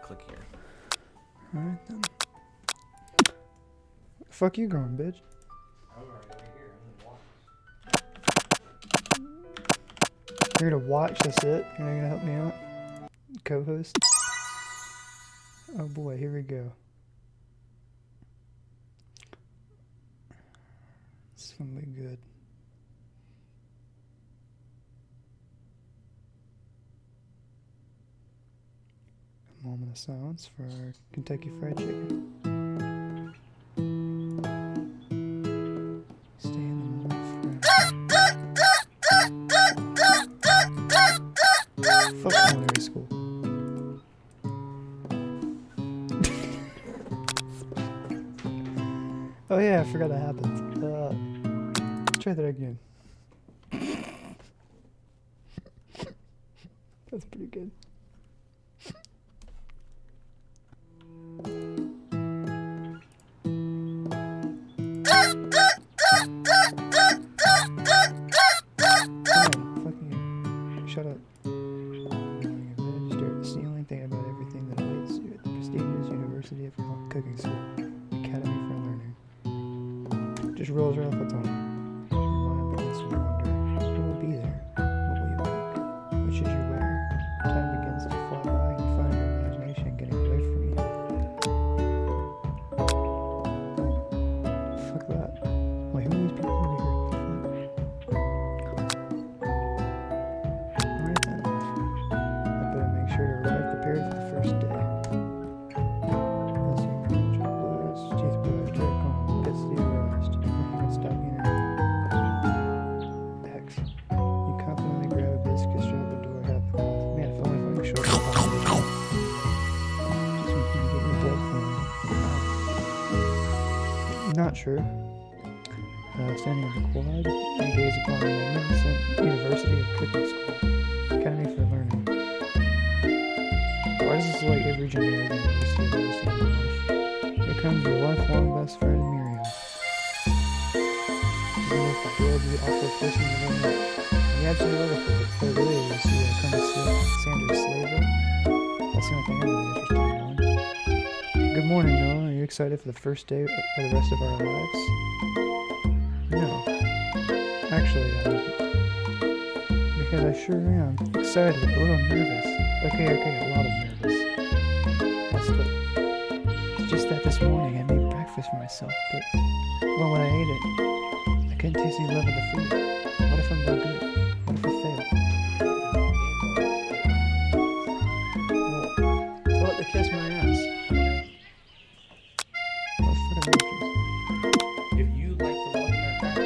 click here. Alright then. Fuck you going, bitch. I'm already over here. I'm gonna watch. You're gonna watch, that's it? You're not gonna help me out? Co-host? Oh boy, here we go. This is gonna be good. A moment of silence for our Kentucky Fried Chicken. Stay in the moment forever. Fuck culinary school. Oh yeah, I forgot that happened. Let's try that again. That's pretty good. Shut up. Stare at the ceiling, thinking about everything that awaits you at the prestigious University of Cooking School, Academy for Learning. Just rolls right off the tongue. Your mind begins to wonder, who will be there? What will you cook? What should you wear? Time begins to fly by and you find your imagination getting away from you. Fuck that. Wait, who are these people over here? Alright then. I better make sure to arrive prepared for the first day. Not sure. Standing on the quad, you gaze upon the magnificent University of Cooking School, Academy for Learning. Why does this look like every generic university I've ever seen in my life? Here comes your lifelong best friend, Miriam. She's the most adorably awkward person you've ever met. And you absolutely love her, but really you see Colonel Sanders Slaver. That's the only thing I'm really interested in knowing. Good morning, Noah. Are you excited for the first day for the rest of our lives? No. Actually, because I sure am. Excited, a little nervous. Okay, a lot of nervous. It's just that this morning I made breakfast for myself, but, well, when I ate it, I couldn't taste any love of the food. What if I'm no good? What if I fail? Well, tell it to kiss my ass. If you like the volume like that,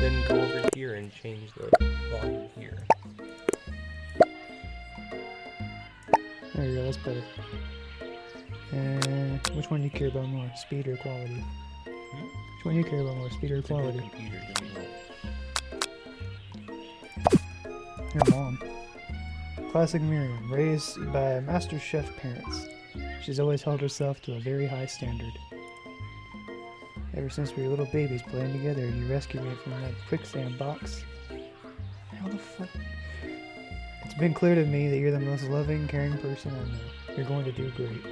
then go over here and change the volume here. There you go, that's better. And which one do you care about more, speed or quality? Which one do you care about more, speed or quality? Computer, give me one. Your mom. Classic Miriam, raised by master chef parents. She's always held herself to a very high standard. Ever since we were little babies playing together and you rescued me from that quicksand box. How the fuck? It's been clear to me that you're the most loving, caring person I know. You're going to do great.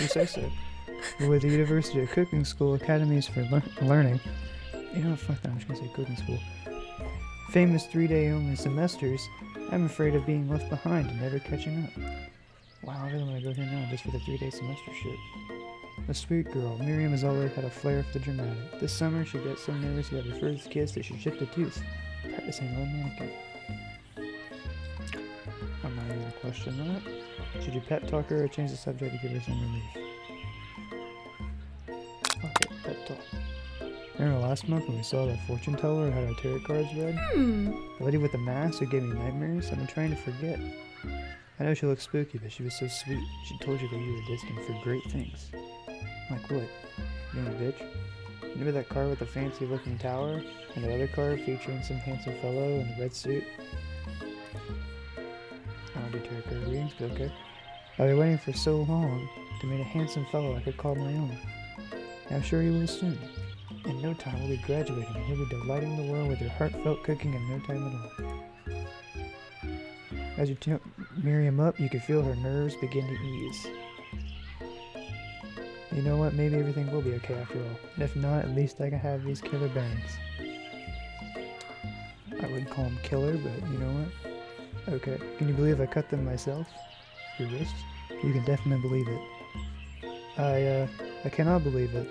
You say so. But with the University of Cooking School Academies for Learning, you know, fuck that, I'm just gonna say cooking school. Famous 3-day only semesters, I'm afraid of being left behind and never catching up. Wow, I really want to go here now just for the 3-day semester shit. A sweet girl, Miriam has always had a flair for the dramatic. This summer, she got so nervous about her first kiss that she chipped a tooth, practicing romantic. I'm not even gonna question that. Should you pep talk her or change the subject to give her some relief? Fuck it, pep talk. Remember last month when we saw that fortune teller and had our tarot cards read? The lady with the mask who gave me nightmares? I've been trying to forget. I know she looked spooky, but she was so sweet. She told you that you were destined for great things. Like what? You know, bitch? Remember that car with the fancy looking tower? And that other car featuring some handsome fellow in a red suit? I don't do tarot card readings, but okay. I've been waiting for so long to meet a handsome fellow I could call my own. I'm sure you will soon. In no time we'll be graduating and you'll be delighting the world with your heartfelt cooking in no time at all. As you Miriam up, you could feel her nerves begin to ease. You know what? Maybe everything will be okay after all. And if not, at least I can have these killer bangs. I wouldn't call them killer, but you know what? Okay. Can you believe I cut them myself? Your wrists? You can definitely believe it. I cannot believe it.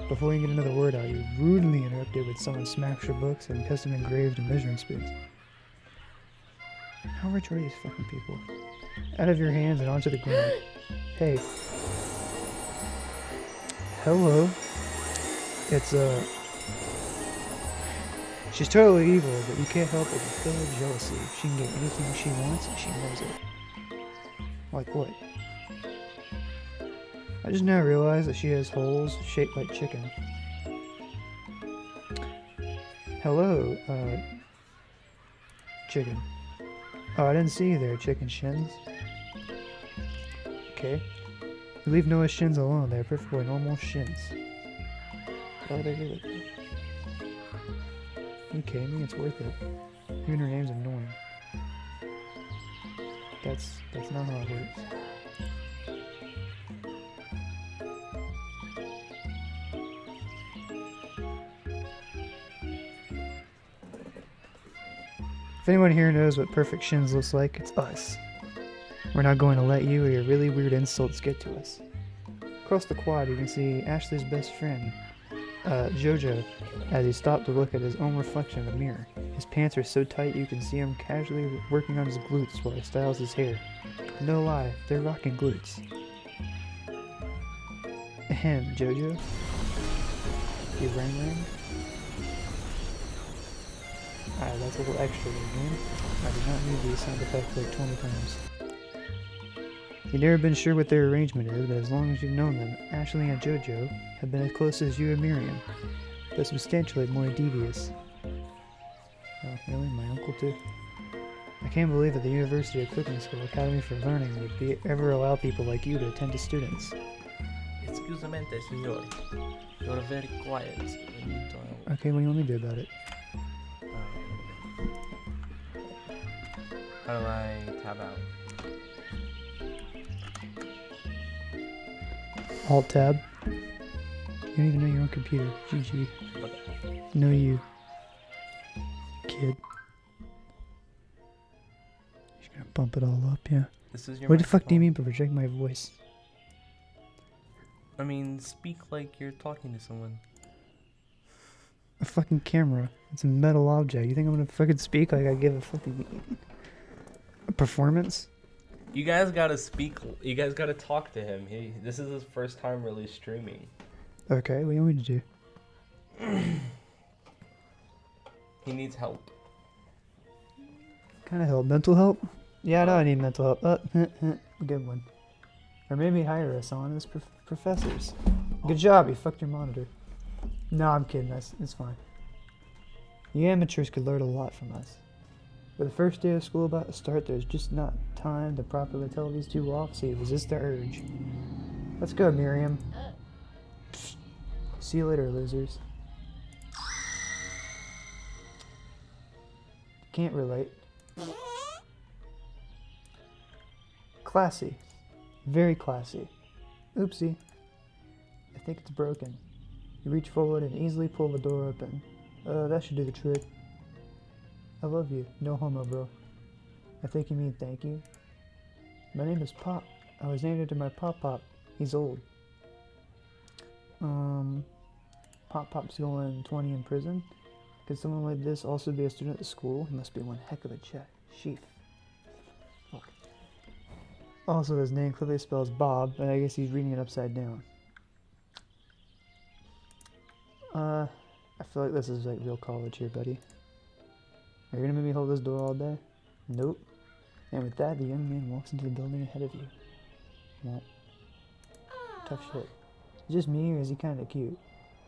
Before you get another word out, you're rudely interrupted with someone smacks your books and custom engraved measuring spoons. How rich are these fucking people? Out of your hands and onto the ground. Hey. Hello. It's, she's totally evil, but you can't help but feel her jealousy. She can get anything she wants, and she knows it. Like what? I just now realized that she has holes shaped like chicken. Hello, chicken. Oh, I didn't see you there, chicken shins. Okay. You leave Noah's shins alone, they're perfectly normal shins. Why would I do it? You kidding me? It's worth it. Even her name's annoying. That's not how it works. If anyone here knows what perfect shins looks like, it's us. We're not going to let you or your really weird insults get to us. Across the quad, you can see Ashley's best friend, Jojo, as he stopped to look at his own reflection in the mirror. His pants are so tight you can see him casually working on his glutes while he styles his hair. No lie, they're rocking glutes. Ahem, Jojo. You rang? Alright, that's a little extra there, man. I did not need these sound effects like 20 times. You've never been sure what their arrangement is, but as long as you've known them, Ashley and Jojo have been as close as you and Miriam, but substantially more devious. Oh, really? My uncle too? I can't believe that the University of Cooking School Academy for Learning would ever allow people like you to attend to students. Excusamente, signor. You're very quiet when you don't... Okay, what do you want me to do about it? How do I tab out? Alt-tab. You don't even know your own computer. GG. No you. Kid. You're gonna bump it all up, yeah. This is your What the fuck do you microphone. mean by project my voice? I mean, speak like you're talking to someone. A fucking camera. It's a metal object. You think I'm gonna fucking speak like I give a fucking... a performance? You guys gotta speak. You guys gotta talk to him. This is his first time really streaming. Okay, what do you want me to do? He needs help. Kind of help. Mental help? Yeah, I know I need mental help. Good one. Or maybe hire us on as professors. Good job, you fucked your monitor. No, I'm kidding. It's fine. You amateurs could learn a lot from us. For the first day of school about to start, there's just not time to properly tell these two off, so you resist the urge. Let's go, Miriam. See you later, losers. Can't relate. Classy. Very classy. Oopsie. I think it's broken. You reach forward and easily pull the door open. That should do the trick. I love you. No homo, bro. I think you mean thank you. My name is Pop. I was named after my Pop. He's old. Pop's going 20 in prison. Could someone like this also be a student at the school? He must be one heck of a check. Sheath. Fuck. Also, his name clearly spells Bob, but I guess he's reading it upside down. I feel like this is like real college here, buddy. Are you gonna make me hold this door all day? Nope. And with that, the young man walks into the building ahead of you. Well, tough shit. Is it just me, or is he kinda cute?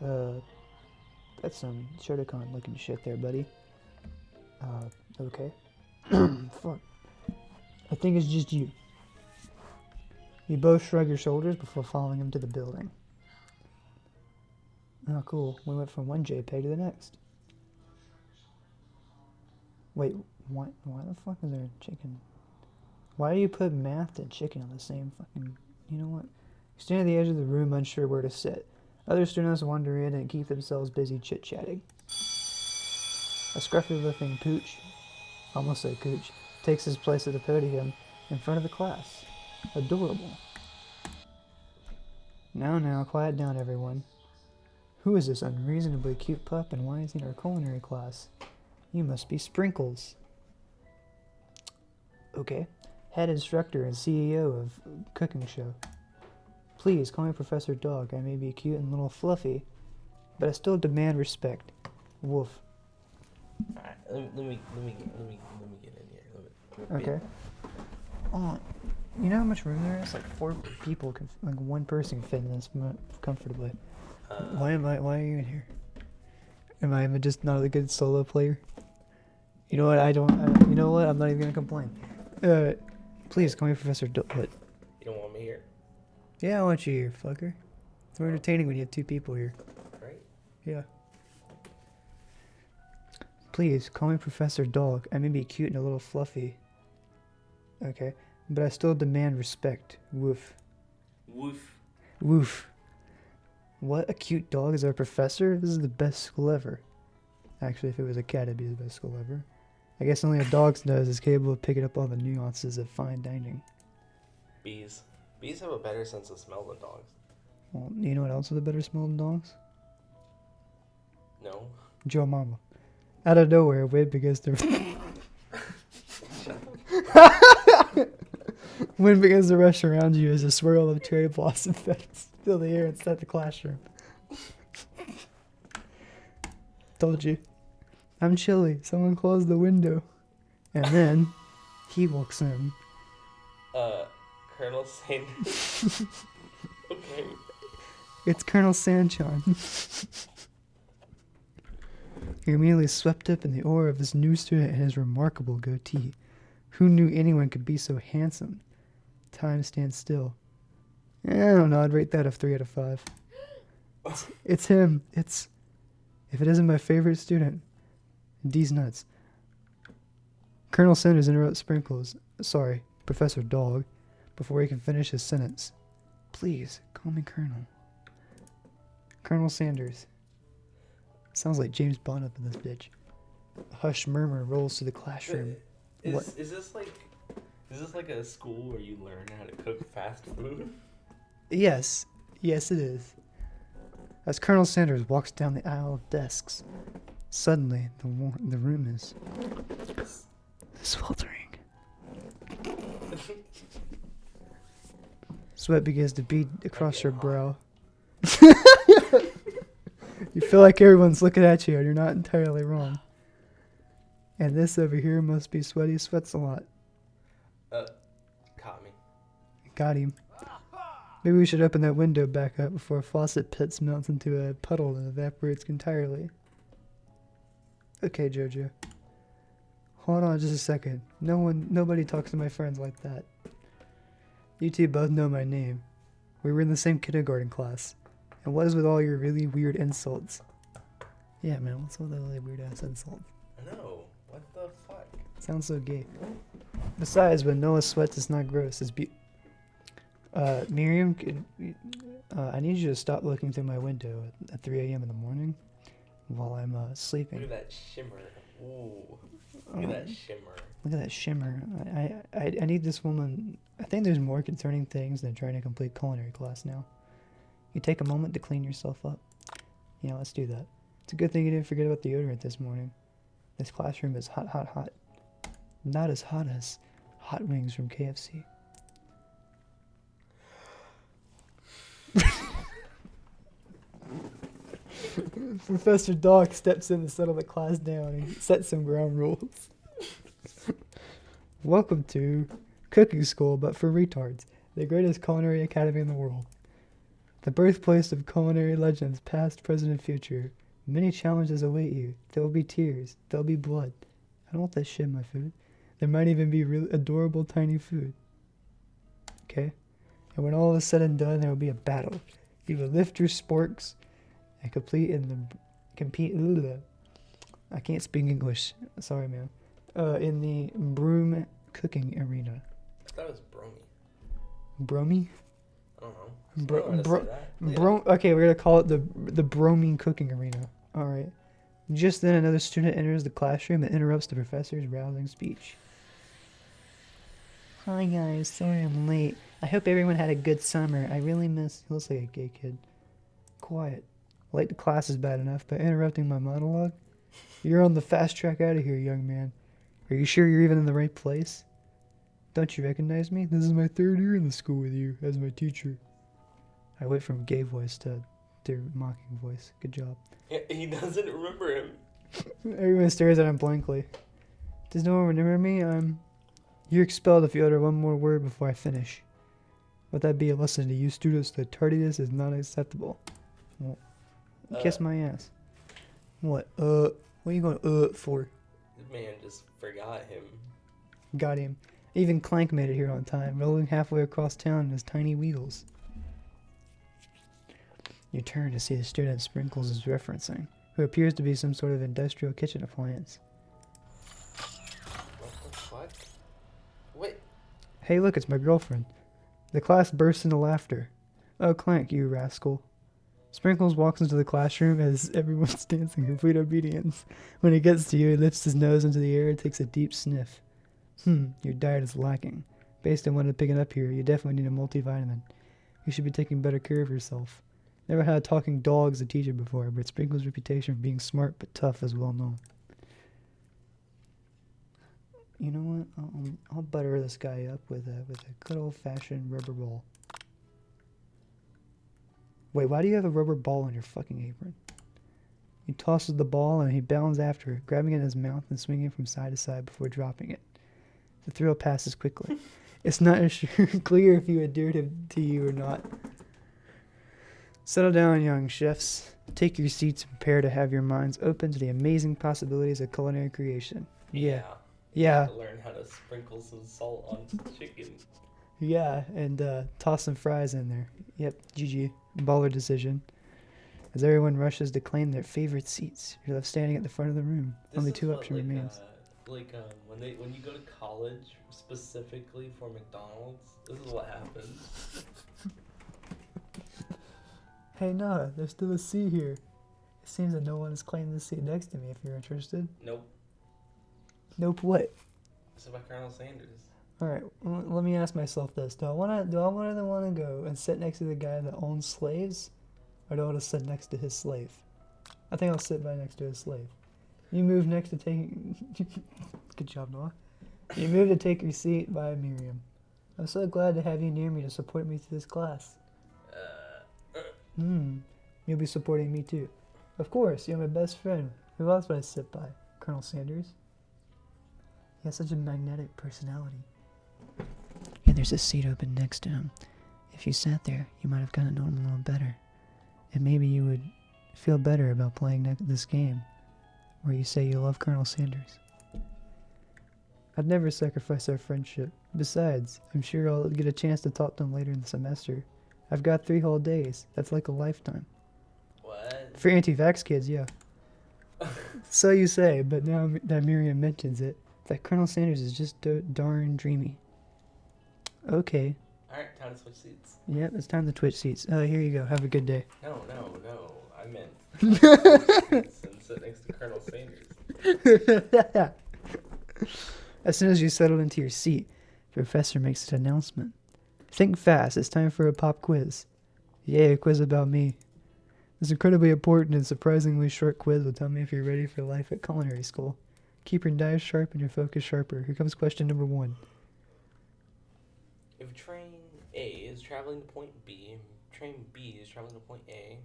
That's some Shotacon looking shit there, buddy. Okay. Fuck. I think it's just you. You both shrug your shoulders before following him to the building. Oh, cool. We went from one JPEG to the next. Wait, Why the fuck is there chicken? Why do you put math and chicken on the same fucking... You know what? You stand at the edge of the room unsure where to sit. Other students wander in and keep themselves busy chit-chatting. A scruffy-looking pooch, almost a cooch, takes his place at the podium in front of the class. Adorable. Now, quiet down, everyone. Who is this unreasonably cute pup, and why is he in our culinary class? You must be Sprinkles. Okay. Head instructor and CEO of cooking show. Please call me Professor Dog. I may be cute and a little fluffy, but I still demand respect. Woof. Alright, let me get in here. Okay. Oh, you know how much room there is? Like 4 people can, like one person can fit in this comfortably. Why are you in here? Am I just not a good solo player? You know what? You know what? I'm not even gonna complain. Please call me Professor What? You don't want me here, Yeah, I want you here, fucker. It's more entertaining when you have 2 people here. right? Yeah. Please call me Professor Dog. I may be cute and a little fluffy. Okay, but I still demand respect. Woof. Woof. Woof. What? A cute dog is our professor? This is the best school ever. Actually, if it was a cat, it'd be the best school ever. I guess only a dog's nose is capable of picking up all the nuances of fine dining. Bees. Bees have a better sense of smell than dogs. Well, you know what else with a better smell than dogs? No. Joe Mama. Out of nowhere, wind begins to... Wind begins to rush around you as a swirl of cherry blossom feathers fill the air inside the classroom. Told you. I'm chilly. Someone close the window. And then he walks in. Colonel Sanders. Okay. It's Colonel Sanchon. You're immediately swept up in the aura of this new student and his remarkable goatee. Who knew anyone could be so handsome? Time stands still. I don't know, I'd rate that a 3 out of 5. It's him. If it isn't my favorite student, D's nuts. Colonel Sanders interrupts Sprinkles, sorry, Professor Dog, before he can finish his sentence. Please, call me Colonel. Colonel Sanders. Sounds like James Bond up in this bitch. A hushed murmur rolls through the classroom. Is this like a school where you learn how to cook fast food? Yes. Yes, it is. As Colonel Sanders walks down the aisle of desks, suddenly the room is sweltering. Sweat begins to bead across your brow. You feel like everyone's looking at you, and you're not entirely wrong. And this over here must be Sweaty Sweats a lot. Caught me. Got him. Maybe we should open that window back up before a faucet pits melts into a puddle and evaporates entirely. Okay, Jojo. Hold on just a second. Nobody talks to my friends like that. You two both know my name. We were in the same kindergarten class. And what is with all your really weird insults? Yeah, man, what's with all the really weird ass insults? No, what the fuck? Sounds so gay. Besides, when Noah sweats, it's not gross. It's Miriam, I need you to stop looking through my window at 3 a.m. in the morning while I'm sleeping. Look at that shimmer. Ooh. Look at that shimmer. Look at that shimmer. I need this woman. I think there's more concerning things than trying to complete culinary class now. You take a moment to clean yourself up. Yeah, let's do that. It's a good thing you didn't forget about deodorant this morning. This classroom is hot, hot, hot. Not as hot as hot wings from KFC. Professor Dog steps in to settle the class down and set some ground rules. Welcome to cooking school, but for retards, the greatest culinary academy in the world. The birthplace of culinary legends, past, present, and future. Many challenges await you. There will be tears. There will be blood. I don't want that shit in my food. There might even be really adorable tiny food. Okay? And when all is said and done, there will be a battle. You will lift your sporks and compete. I can't speak English. Sorry, man. in the broom cooking arena. I thought it was Bromy. Bromy? I don't know. Okay, we're gonna call it the bromine cooking arena. All right. Just then, another student enters the classroom and interrupts the professor's rousing speech. Hi guys, sorry I'm late. I hope everyone had a good summer. I really miss. He looks like a gay kid. Quiet. Late to class is bad enough, but interrupting my monologue? You're on the fast track out of here, young man. Are you sure you're even in the right place? Don't you recognize me? This is my 3rd year in the school with you as my teacher. I went from gay voice to mocking voice. Good job. Yeah, he doesn't remember him. Everyone stares at him blankly. Does no one remember me? You're expelled if you utter one more word before I finish. Let that be a lesson to you students that tardiness is not acceptable. Well, kiss my ass. What? What are you going for? The man just forgot him. Got him. Even Clank made it here on time, rolling halfway across town in his tiny wheels. You turn to see the student Sprinkles is referencing, who appears to be some sort of industrial kitchen appliance. What the fuck? Wait. Hey, look, it's my girlfriend. The class bursts into laughter. Oh, Clank, you rascal. Sprinkles walks into the classroom as everyone stands in complete obedience. When he gets to you, he lifts his nose into the air and takes a deep sniff. Your diet is lacking. Based on what I'm picking up here, you definitely need a multivitamin. You should be taking better care of yourself. Never had a talking dog as a teacher before, but Sprinkles' reputation for being smart but tough is well known. You know what? I'll butter this guy up with a good old-fashioned rubber ball. Wait, why do you have a rubber ball on your fucking apron? He tosses the ball and he bounds after it, grabbing it in his mouth and swinging it from side to side before dropping it. The thrill passes quickly. It's not clear if he adhered to you or not. Settle down, young chefs. Take your seats and prepare to have your minds open to the amazing possibilities of culinary creation. Yeah. To learn how to sprinkle some salt on chicken. Yeah, and toss some fries in there. Yep, GG. Baller decision. As everyone rushes to claim their favorite seats, you're left standing at the front of the room. Only 2 options remains. When you go to college specifically for McDonald's, this is what happens. Hey, nah, there's still a seat here. It seems that no one has claimed the seat next to me if you're interested. Nope. Nope what? It's about Colonel Sanders. Alright, let me ask myself this. Do I want to go and sit next to the guy that owns slaves? Or do I want to sit next to his slave? I think I'll sit by next to his slave. You move next to taking... Good job, Noah. You move to take your seat by Miriam. I'm so glad to have you near me to support me through this class. You'll be supporting me too. Of course, you're my best friend. Who else would I sit by? Colonel Sanders? He has such a magnetic personality. Yeah, there's a seat open next to him. If you sat there, you might have gotten to know him a little better. And maybe you would feel better about playing this game, where you say you love Colonel Sanders. I'd never sacrifice our friendship. Besides, I'm sure I'll get a chance to talk to him later in the semester. I've got 3 whole days. That's like a lifetime. What? For anti-vax kids, yeah. So you say, but now that Miriam mentions it, that Colonel Sanders is just darn dreamy. Okay. Alright, time to switch seats. Yep, it's time to switch seats. Here you go. Have a good day. No. I meant switch seats and sit next to Colonel Sanders. As soon as you settle into your seat, the professor makes an announcement. Think fast. It's time for a pop quiz. Yay, a quiz about me. This incredibly important and surprisingly short quiz will tell me if you're ready for life at culinary school. Keep your dive sharp and your focus sharper. Here comes question number 1. If train A is traveling to point B, and train B is traveling to point A,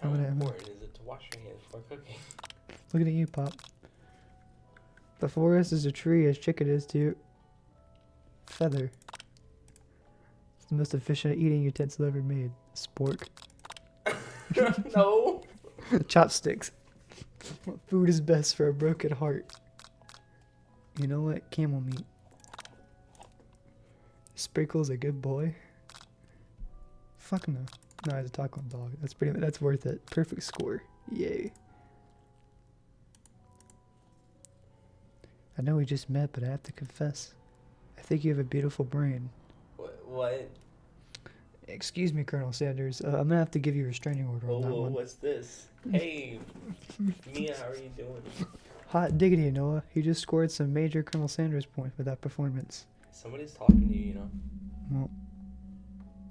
how important is it to wash your hands before cooking? Looking at you, Pop. The forest is a tree as chicken is to feather. It's the most efficient eating utensil ever made. Spork. No. Chopsticks. What food is best for a broken heart? You know what? Camel meat. Sprinkle's a good boy. Fuck no. No, he's a taco dog. That's worth it. Perfect score. Yay. I know we just met, but I have to confess. I think you have a beautiful brain. What? Excuse me, Colonel Sanders. I'm gonna have to give you a restraining order on that one. What's this? Hey, Mia, how are you doing? Hot diggity, Noah. You just scored some major Colonel Sanders points with that performance. Somebody's talking to you, you know? Well,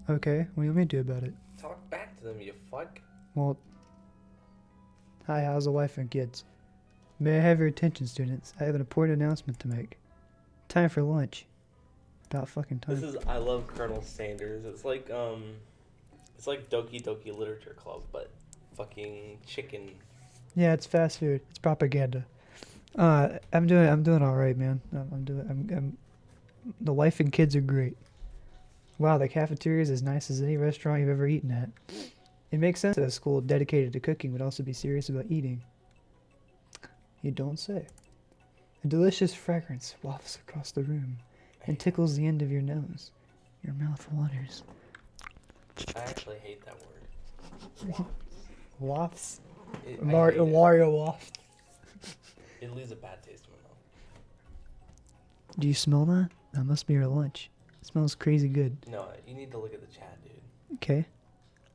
okay. What do you want me to do about it? Talk back to them, you fuck. Well, hi, how's the wife and kids? May I have your attention, students? I have an important announcement to make. Time for lunch. About fucking time. I love Colonel Sanders. It's like Doki Doki Literature Club, but fucking chicken. Yeah, it's fast food. It's propaganda. I'm doing all right, man. The wife and kids are great. Wow, the cafeteria is as nice as any restaurant you've ever eaten at. It makes sense that a school dedicated to cooking would also be serious about eating. You don't say. A delicious fragrance wafts across the room and tickles the end of your nose. Your mouth waters. I actually hate that word. Wafts? Wario waft. It leaves a bad taste in my mouth. Do you smell that? That must be your lunch. It smells crazy good. No, you need to look at the chat, dude. Okay.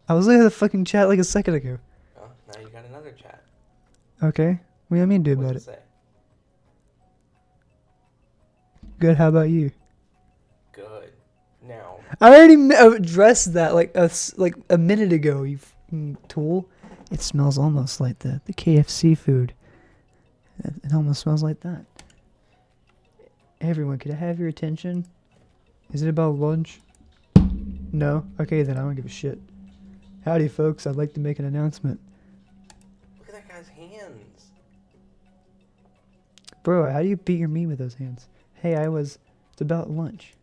I was looking at the fucking chat like a second ago. Oh, now you got another chat. Okay. What do you want me to do about What's it? Say? Good, how about you? Good. Now. I already addressed that like a minute ago, you tool. It smells almost like the KFC food. It almost smells like that. Everyone, could I have your attention? Is it about lunch? No? Okay, then I don't give a shit. Howdy, folks. I'd like to make an announcement. Look at that guy's hands. Bro, how do you beat your meat with those hands? Hey, it's about lunch.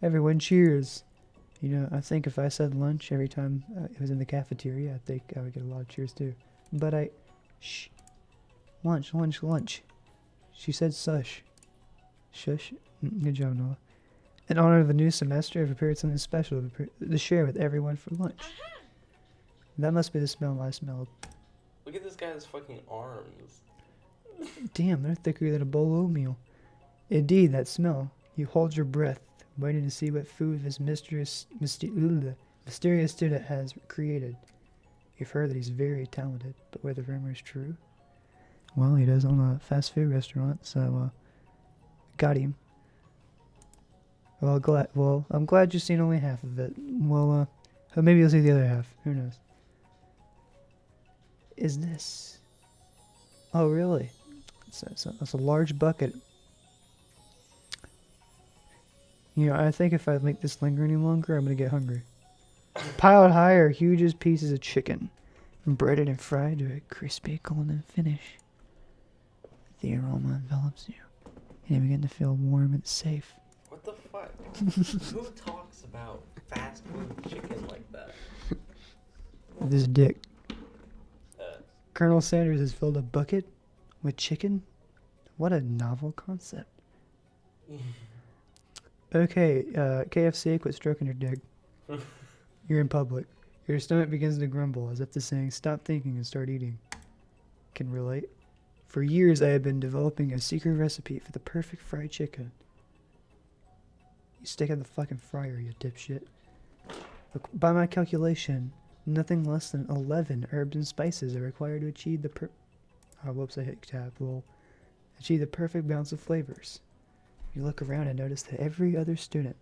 Everyone cheers. You know, I think if I said lunch every time it was in the cafeteria, I think I would get a lot of cheers too. But shh. Lunch. She said sush. Shush. Good job, Noah. In honor of the new semester, I've prepared something special to share with everyone for lunch. That must be the smell I smelled. Look at this guy's fucking arms. Damn, they're thicker than a bowl of oatmeal. Indeed, that smell. You hold your breath, waiting to see what food this mysterious student has created. You've heard that he's very talented, but whether the rumor is true? Well, he does own a fast food restaurant, so, got him. Well, I'm glad you've seen only half of it. Well, maybe you'll see the other half. Who knows? Is this? Oh, really? It's a large bucket. You know, I think if I make this linger any longer, I'm gonna get hungry. Piled high are huge pieces of chicken, breaded and fried to a crispy golden finish. The aroma envelops you, and you begin to feel warm and safe. What the fuck? Who talks about fast food chicken like that? This dick. Colonel Sanders has filled a bucket with chicken? What a novel concept. Okay, KFC, quit stroking your dick. You're in public. Your stomach begins to grumble as if to saying, stop thinking and start eating. Can relate? For years I have been developing a secret recipe for the perfect fried chicken. You stick it in the fucking fryer, you dipshit. Look, by my calculation, nothing less than 11 herbs and spices are required to achieve the I hit tab. Well, achieve the perfect balance of flavors. You look around and notice that every other student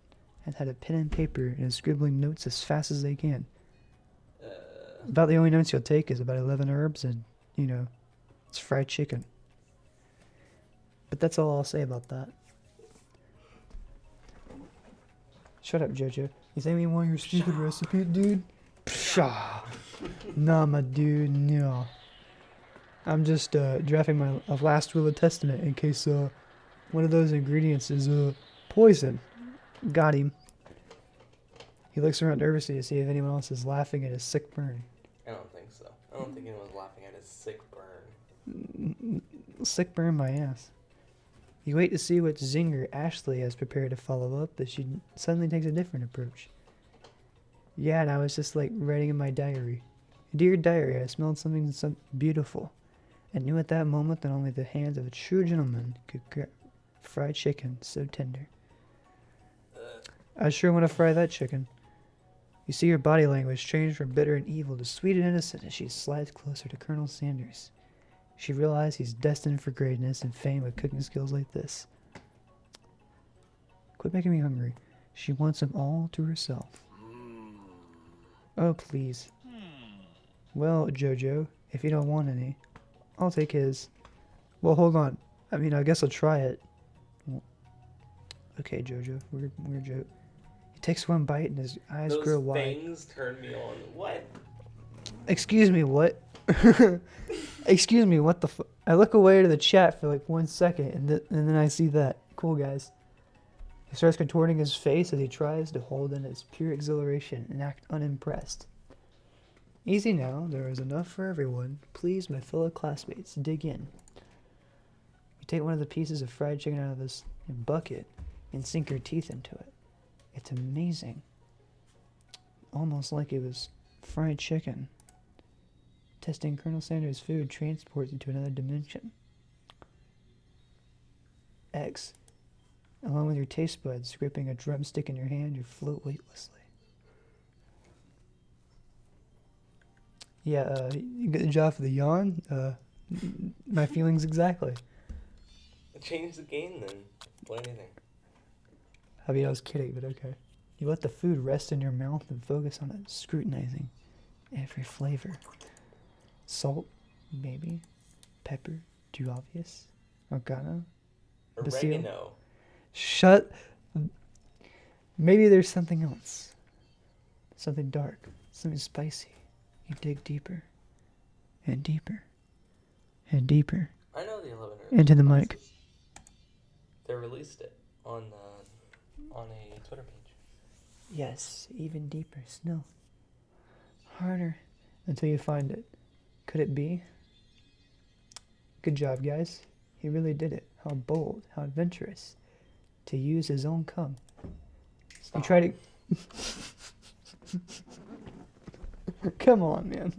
has had a pen and paper and is scribbling notes as fast as they can. About the only notes you'll take is about 11 herbs and, you know, it's fried chicken. But that's all I'll say about that. Shut up, Jojo. You think we want your stupid recipe, dude? Pshaw. Nah, my dude, no. I'm just drafting my last will of testament in case one of those ingredients is poison. Got him. He looks around nervously to see if anyone else is laughing at his sick burn. I don't think so. I don't think anyone's laughing at his sick burn. Sick burn my ass. You wait to see what zinger Ashley has prepared to follow up, but she suddenly takes a different approach. Yeah, and I was just like writing in my diary. Dear diary, I smelled something beautiful, and knew at that moment that only the hands of a true gentleman could Fried chicken, so tender. I sure want to fry that chicken. You see her body language change from bitter and evil to sweet and innocent as she slides closer to Colonel Sanders. She realized he's destined for greatness and fame with cooking skills like this. Quit making me hungry. She wants them all to herself. Oh, please. Well, Jojo, if you don't want any, I'll take his. Well, hold on. I mean, I guess I'll try it. Well, okay, Jojo. We're Joe. He takes one bite and his eyes grow wide. Those things turn me on. What? Excuse me, what? Excuse me, what the fuck? I look away to the chat for like 1 second, and then I see that. Cool, guys. He starts contorting his face as he tries to hold in his pure exhilaration and act unimpressed. Easy now, there is enough for everyone. Please, my fellow classmates, dig in. You take one of the pieces of fried chicken out of this bucket and sink your teeth into it. It's amazing. Almost like it was fried chicken. Testing Colonel Sanders' food transports you to another dimension. X. Along with your taste buds, gripping a drumstick in your hand, you float weightlessly. Yeah, you get the job for the yawn? My feelings exactly. Change the game then. Play anything. I mean, I was kidding, but okay. You let the food rest in your mouth and focus on it, scrutinizing every flavor. Salt, maybe. Pepper, too obvious. Oregano. Basil. Oregano. Shut. Maybe there's something else. Something dark. Something spicy. You dig deeper. And deeper. And deeper. I know the 11 herbs. Into the mic. They released it on a Twitter page. Yes, even deeper still. Harder. Until you find it. Could it be? Good job, guys. He really did it. How bold. How adventurous. To use his own cum. Stop. You try to... Come on, man.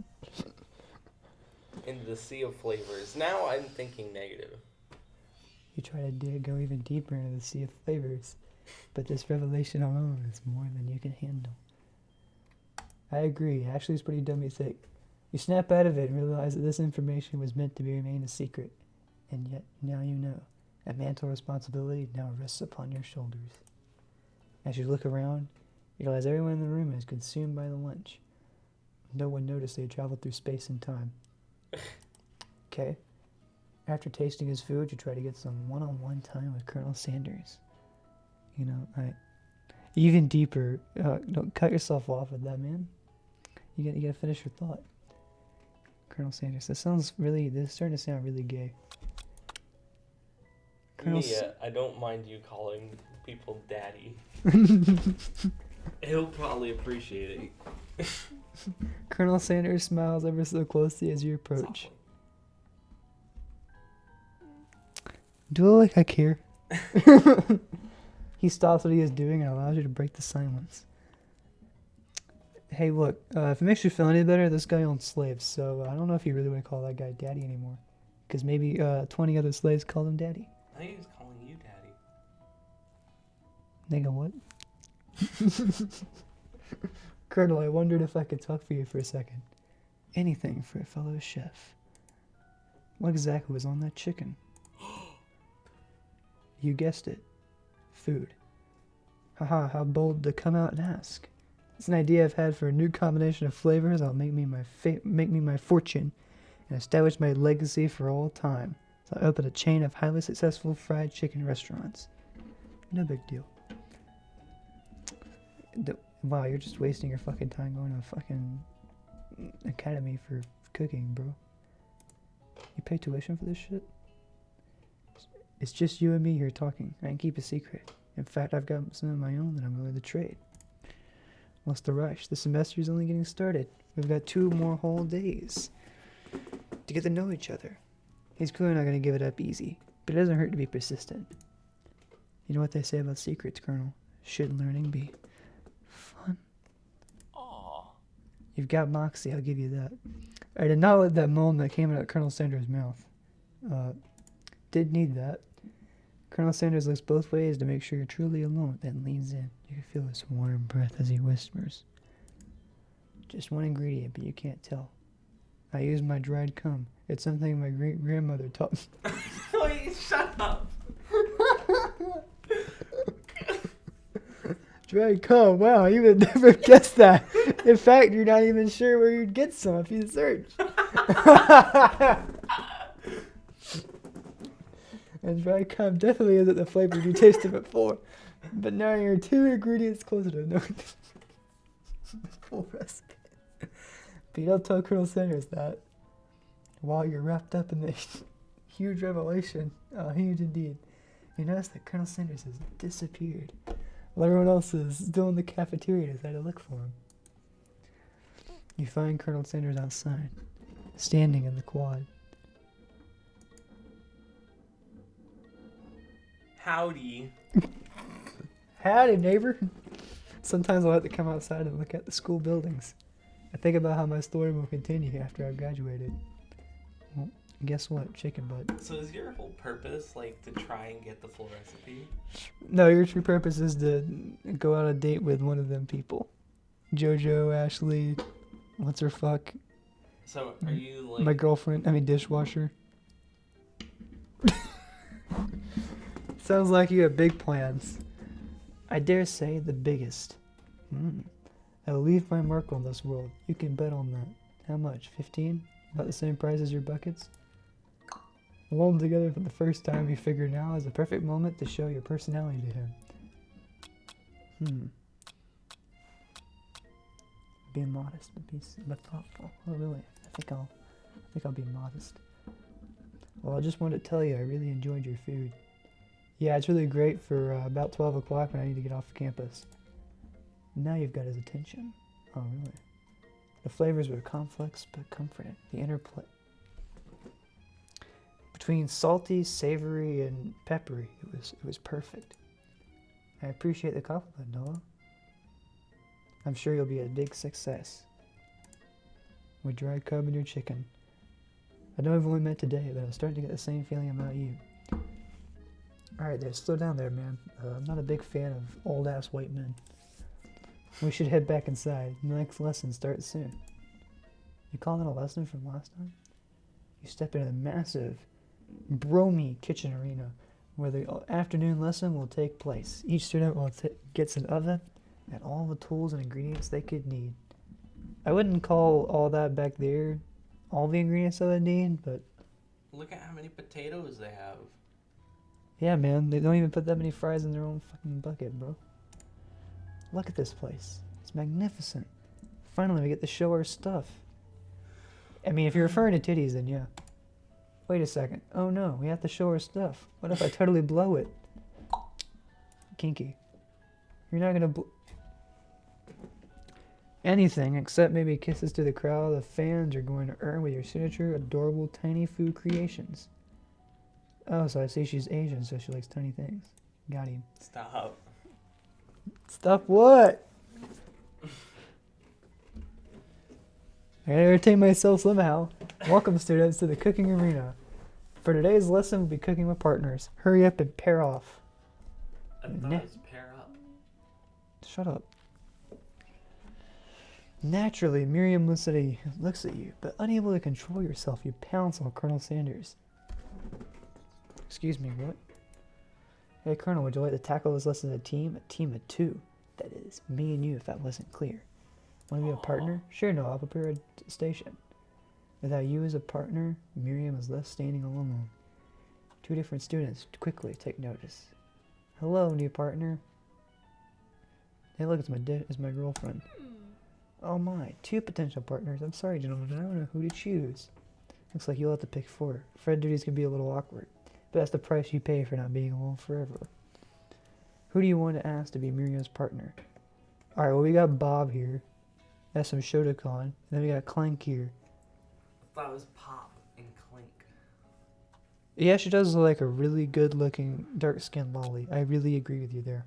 Into the sea of flavors. Now I'm thinking negative. You try to go even deeper into the sea of flavors. But this revelation alone is more than you can handle. I agree. Actually, it's pretty dumb you think. You snap out of it and realize that this information was meant to be remain a secret. And yet, now you know. A mantle responsibility now rests upon your shoulders. As you look around, you realize everyone in the room is consumed by the lunch. No one noticed they had traveled through space and time. Okay. After tasting his food, you try to get some one-on-one time with Colonel Sanders. You know, even deeper. Don't cut yourself off with that, man. You gotta finish your thought. Colonel Sanders. This is starting to sound really gay. I don't mind you calling people daddy. He'll probably appreciate it. Colonel Sanders smiles ever so closely as you approach. Do I look like I care? He stops what he is doing and allows you to break the silence. Hey, look, if it makes you feel any better, this guy owns slaves, so I don't know if you really want to call that guy daddy anymore. Because maybe 20 other slaves called him daddy. I think he was calling you daddy. Nigga, what? Colonel, I wondered if I could talk for you for a second. Anything for a fellow chef. What exactly was on that chicken? You guessed it. Food. Haha, how bold to come out and ask. It's an idea I've had for a new combination of flavors that'll make me my fortune and establish my legacy for all time. So I open a chain of highly successful fried chicken restaurants. No big deal. Wow, you're just wasting your fucking time going to a fucking academy for cooking, bro. You pay tuition for this shit? It's just you and me here talking. I can keep a secret. In fact, I've got some of my own that I'm willing to trade. What's the rush? The semester's only getting started. We've got 2 more whole days to get to know each other. He's clearly not going to give it up easy, but it doesn't hurt to be persistent. You know what they say about secrets, Colonel? Should learning be fun? Aww. You've got moxie, I'll give you that. I did not let that moan that came out of Colonel Sanders' mouth. Did need that. Colonel Sanders looks both ways to make sure you're truly alone, then leans in. You can feel his warm breath as he whispers. Just one ingredient, but you can't tell. I use my dried cum. It's something my great-grandmother taught me. Wait, shut up. Dried cum, wow, you would never guess that. In fact, you're not even sure where you'd get some if you search. And dried cum definitely isn't the flavor you tasted before. But now you're 2 ingredients closer to knowing the full recipe. But you don't tell Colonel Sanders that. While you're wrapped up in the huge revelation, huge indeed, you notice that Colonel Sanders has disappeared. While everyone else is still in the cafeteria to try to look for him. You find Colonel Sanders outside, standing in the quad. Howdy. Howdy, neighbor. Sometimes I'll have to come outside and look at the school buildings. I think about how my story will continue after I've graduated. Well, guess what? Chicken butt. So is your whole purpose, like, to try and get the full recipe? No, your true purpose is to go on a date with one of them people. JoJo, Ashley, what's her fuck? So are you, like... My girlfriend, dishwasher. Sounds like you have big plans. I dare say the biggest. I'll leave my mark on this world. You can bet on that. How much? 15? About the same price as your buckets? Alone together for the first time, you figure now is the perfect moment to show your personality to him. Be modest, but thoughtful. Oh, really? I think I'll be modest. Well, I just wanted to tell you I really enjoyed your food. Yeah, it's really great for about 12 o'clock when I need to get off campus. Now you've got his attention. Oh, really? The flavors were complex but comforting. The interplay between salty, savory, and peppery, it was perfect. I appreciate the compliment, Noah. I'm sure you'll be a big success. With dried cum and your chicken. I know I've only met today, but I'm starting to get the same feeling about you. Alright there, slow down there, man. I'm not a big fan of old-ass white men. We should head back inside. The next lesson starts soon. You calling it a lesson from last time? You step into the massive, bromy kitchen arena where the afternoon lesson will take place. Each student will gets an oven and all the tools and ingredients they could need. I wouldn't call all that back there all the ingredients I would need, but... Look at how many potatoes they have. Yeah, man, they don't even put that many fries in their own fucking bucket, bro. Look at this place. It's magnificent. Finally, we get to show our stuff. If you're referring to titties, then yeah. Wait a second. Oh no, we have to show our stuff. What if I totally blow it? Kinky. You're not gonna anything except maybe kisses to the crowd the fans are going to earn with your signature adorable tiny food creations. Oh, so I see she's Asian, so she likes tiny things. Got him. Stop. Stop what? I gotta entertain myself somehow. Welcome, students, to the cooking arena. For today's lesson, we'll be cooking with partners. Hurry up and pair off. I thought it was pair up. Shut up. Naturally, Miriam looks at you, but unable to control yourself, you pounce on Colonel Sanders. Excuse me, what? Hey, Colonel, would you like to tackle this lesson as a team? A team of 2. That is, me and you, if that wasn't clear. Want to be a partner? Sure, no, I'll prepare a station. Without you as a partner, Miriam is left standing all alone. 2 different students quickly take notice. Hello, new partner. Hey, look, it's my girlfriend. Oh my, 2 potential partners. I'm sorry, gentlemen, I don't know who to choose. Looks like you'll have to pick 4. Friend duties can be a little awkward, but that's the price you pay for not being alone forever. Who do you want to ask to be Miriam's partner? Alright, well, we got Bob here. That's some Shotokan. And then we got Clank here. I thought it was Pop and Clink. Yeah, she does look like a really good-looking, dark-skinned lolly. I really agree with you there.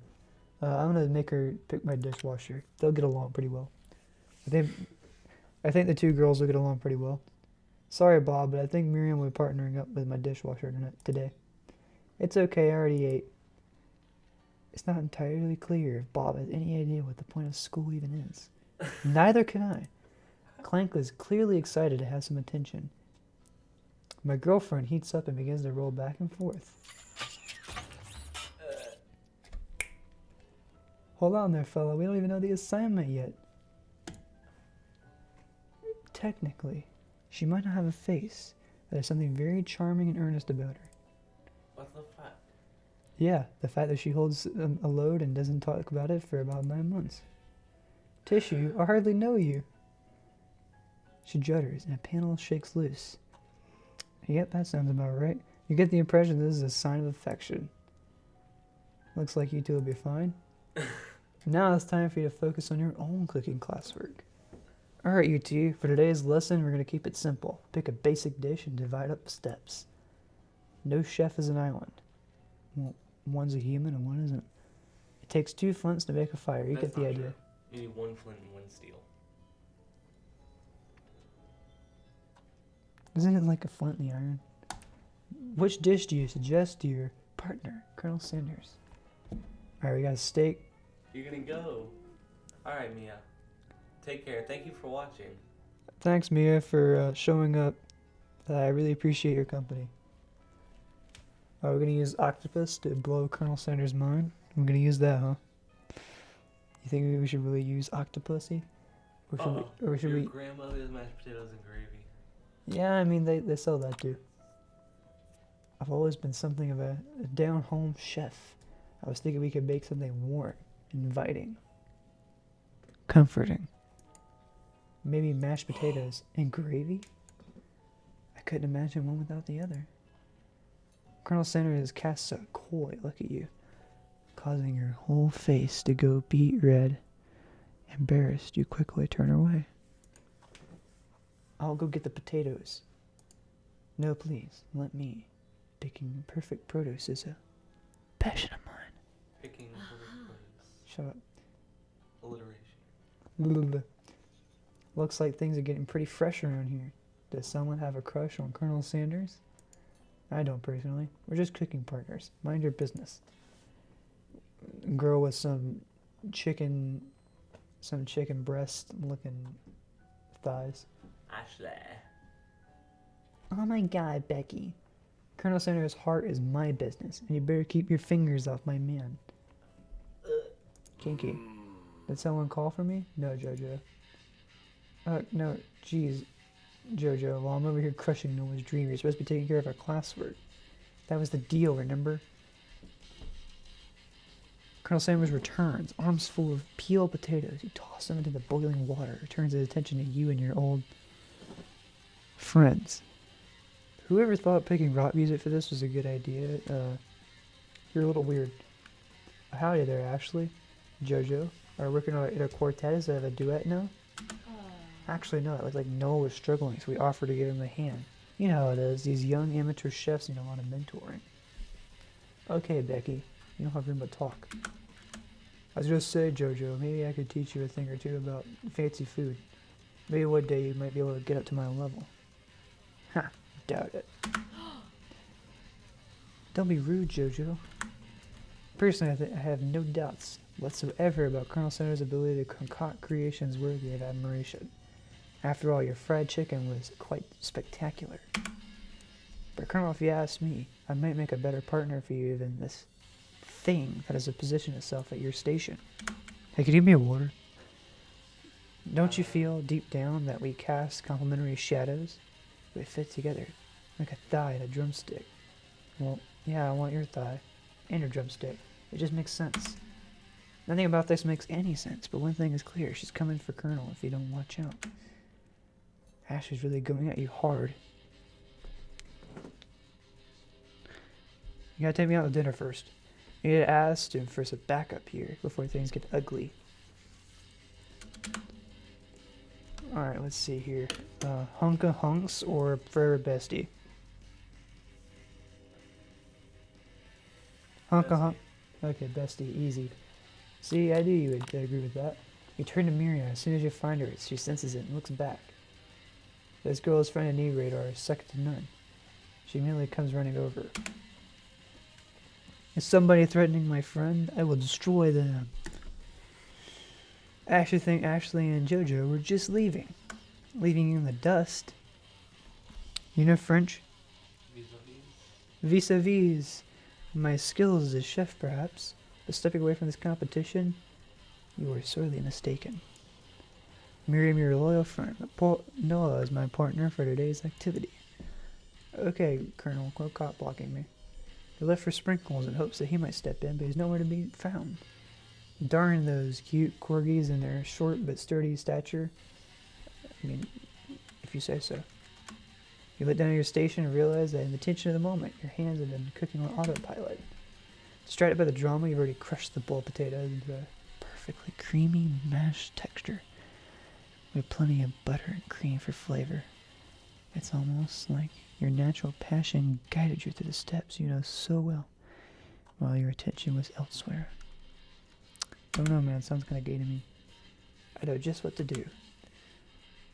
I'm going to make her pick my dishwasher. They'll get along pretty well. I think the 2 girls will get along pretty well. Sorry, Bob, but I think Miriam will be partnering up with my dishwasher today. It's okay, I already ate. It's not entirely clear if Bob has any idea what the point of school even is. Neither can I. Clank was clearly excited to have some attention. My girlfriend heats up and begins to roll back and forth. Hold on there, fella. We don't even know the assignment yet. Technically, she might not have a face. There's something very charming and earnest about her. What's the fact? Yeah, the fact that she holds a load and doesn't talk about it for about 9 months. Tissue, I hardly know you. She judders and a panel shakes loose. Yep, that sounds about right. You get the impression this is a sign of affection. Looks like you two will be fine. Now it's time for you to focus on your own cooking classwork. Alright, you two, for today's lesson, we're going to keep it simple. Pick a basic dish and divide up the steps. No chef is an island. Well, one's a human and one isn't. It takes 2 flints to make a fire. You get the idea. True. You need 1 flint and 1 steel. Isn't it like a flint in the iron? Which dish do you suggest to your partner, Colonel Sanders? Alright, we got a steak. You're gonna go. Alright, Mia. Take care. Thank you for watching. Thanks, Mia, for showing up. I really appreciate your company. We're going to use octopus to blow Colonel Sanders' mind. We're going to use that, huh? You think we should really use octopusy? Or should Your we... grandmother's mashed potatoes and gravy. Yeah, I mean, they sell that too. I've always been something of a down-home chef. I was thinking we could make something warm, inviting, comforting. Maybe mashed potatoes and gravy? I couldn't imagine one without the other. Colonel Sanders casts a coy look at you, causing your whole face to go beet red. Embarrassed, you quickly turn away. I'll go get the potatoes. No, please, let me. Picking perfect produce is a passion of mine. Picking perfect produce. Shut up. Alliteration. Looks like things are getting pretty fresh around here. Does someone have a crush on Colonel Sanders? I don't personally. We're just cooking partners. Mind your business. Girl with some chicken breast looking thighs. Ashley. Oh my god, Becky. Colonel Sanders' heart is my business, and you better keep your fingers off my man. Kinky. Did someone call for me? No, Jojo. No, jeez, Jojo, while I'm over here crushing no one's dream, you're supposed to be taking care of our classwork. That was the deal, remember? Colonel Sanders returns, arms full of peeled potatoes. You toss them into the boiling water. Turns his attention to you and your old friends. Whoever thought picking rock music for this was a good idea, you're a little weird. Howdy there, Ashley. Jojo. Are we working on a quartet instead of a duet now? Actually, no. It looked like Noah was struggling, so we offered to give him a hand. You know how it is. These young amateur chefs need a lot of mentoring. Okay, Becky. You don't have room to talk. I was going to say, Jojo, maybe I could teach you a thing or two about fancy food. Maybe one day you might be able to get up to my level. Ha, doubt it. Don't be rude, Jojo. Personally, I have no doubts whatsoever about Colonel Sanders' ability to concoct creations worthy of admiration. After all, your fried chicken was quite spectacular. But Colonel, if you ask me, I might make a better partner for you than this thing that has positioned itself at your station. Hey, could you give me a water? Don't you feel deep down that we cast complementary shadows? We fit together, like a thigh and a drumstick. Well, yeah, I want your thigh and your drumstick. It just makes sense. Nothing about this makes any sense, but one thing is clear. She's coming for Colonel if you don't watch out. Ash is really going at you hard. You gotta take me out to dinner first. You need to ask him for some backup here before things get ugly. Alright, let's see here. Hunka Hunks or Forever Bestie? Hunka Hunk. Okay, Bestie, easy. See, I knew you would agree with that. You turn to Miriam as soon as you find her. She senses it and looks back. This girl is friend and need radar is second to none. She immediately comes running over. Is somebody threatening my friend? I will destroy them. I actually think Ashley and Jojo were just leaving. Leaving you in the dust. You know French? Vis-a-vis. My skills as chef, perhaps. But stepping away from this competition, you are sorely mistaken. Miriam, your loyal friend. Noah is my partner for today's activity. Okay, Colonel, quit cop blocking me. He left for Sprinkles in hopes that he might step in, but he's nowhere to be found. Darn those cute corgis and their short but sturdy stature. I mean, if you say so. You let down your station and realize that in the tension of the moment, your hands have been cooking on autopilot. Distracted by the drama, you've already crushed the boiled potatoes into a perfectly creamy mashed texture. With plenty of butter and cream for flavor. It's almost like your natural passion guided you through the steps you know so well, while your attention was elsewhere. Don't know, man. Sounds kind of gay to me. I know just what to do.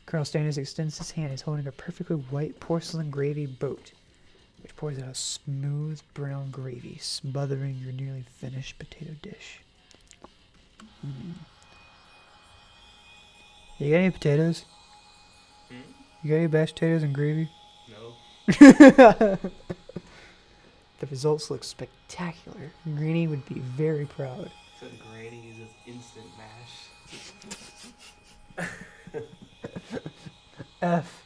Colonel Sanders extends his hand. He's holding a perfectly white porcelain gravy boat, which pours out a smooth brown gravy, smothering your nearly finished potato dish. You got any potatoes? You got any mashed potatoes and gravy? No. The results look spectacular. Greenie would be very proud. So Granny uses instant mash. F.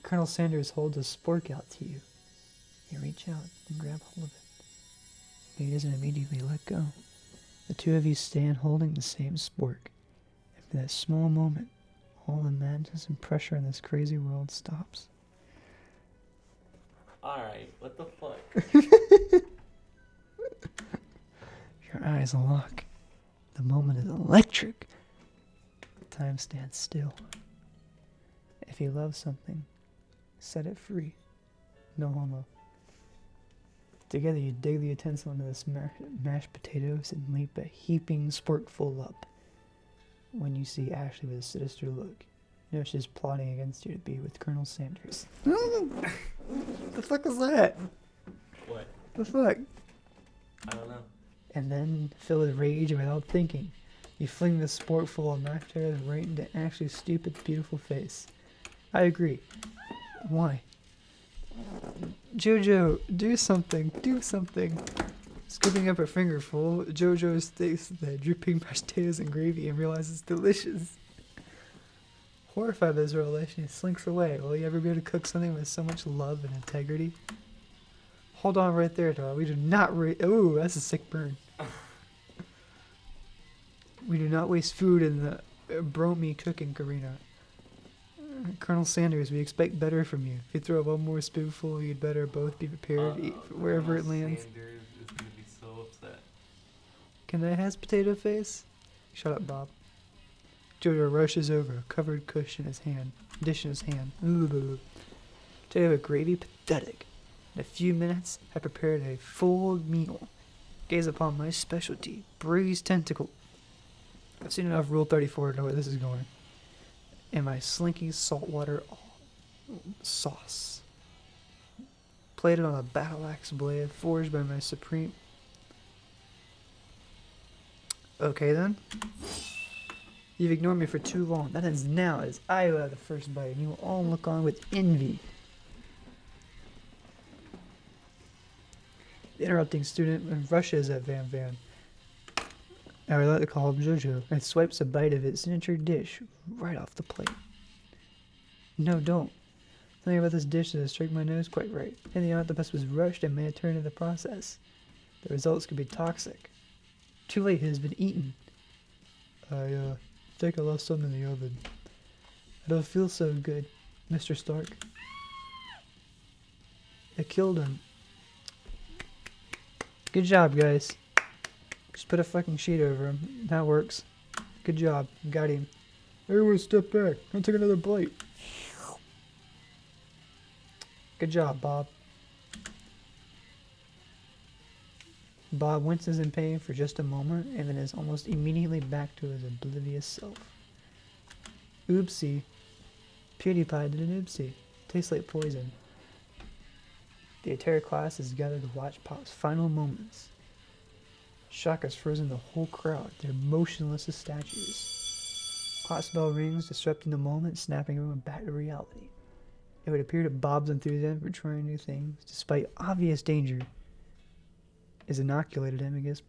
Colonel Sanders holds a spork out to you. You reach out and grab hold of it. But he doesn't immediately let go. The two of you stand holding the same spork. And for that small moment, all the madness and pressure in this crazy world stops. Alright, what the fuck? Your eyes lock. The moment is electric. Time stands still. If you love something, set it free. No homo. Together you dig the utensil into the mashed potatoes and leap a heaping sporkful up. When you see Ashley with a sinister look, you know she's plotting against you to be with Colonel Sanders. The fuck was that? What? The fuck? I don't know. And then, filled with rage and without thinking, you fling the sporkful of mashed potatoes right into Ashley's stupid, beautiful face. I agree. Why? Jojo, do something. Do something. Scooping up her fingerful, Jojo tastes the dripping mashed potatoes and gravy and realizes it's delicious. Horrified by this revelation, he slinks away. Will you ever be able to cook something with so much love and integrity? Hold on right there, dog. We do not ooh, that's a sick burn. We do not waste food in the bromy cooking arena. Colonel Sanders, we expect better from you. If you throw one more spoonful, you'd better both be prepared to eat wherever it lands. Sanders is gonna be so upset. Can I has potato face? Shut up, Bob. Jojo rushes over, a covered dish in his hand. Potato with gravy, pathetic. In a few minutes, I prepared a full meal. Gaze upon my specialty, braised tentacle. I've seen enough Rule 34 to know where this is going. And my slinky saltwater sauce. Plated on a battle axe blade forged by my supreme... Okay then. You've ignored me for too long. That ends now as I will have the first bite, and you will all look on with envy. The interrupting student rushes at Van. I would like to call him Jojo, and swipes a bite of his signature dish right off the plate. No, don't. Something about this dish doesn't strike my nose quite right. And the octopus was rushed and may have turned in the process. The results could be toxic. Too late, it has been eaten. I think I left some in the oven. I don't feel so good, Mr. Stark. I killed him. Good job, guys. Just put a fucking sheet over him. That works. Good job. Got him. Everyone step back. Don't take another bite. Good job, Bob. Bob winces in pain for just a moment and then is almost immediately back to his oblivious self. Oopsie. PewDiePie did an oopsie. Tastes like poison. The entire class is gathered to watch Pop's final moments. Shock has frozen the whole crowd. They're motionless as statues. Pop's bell rings, disrupting the moment, snapping everyone back to reality. It would appear that Bob's enthusiasm for trying new things, despite obvious danger, has inoculated him against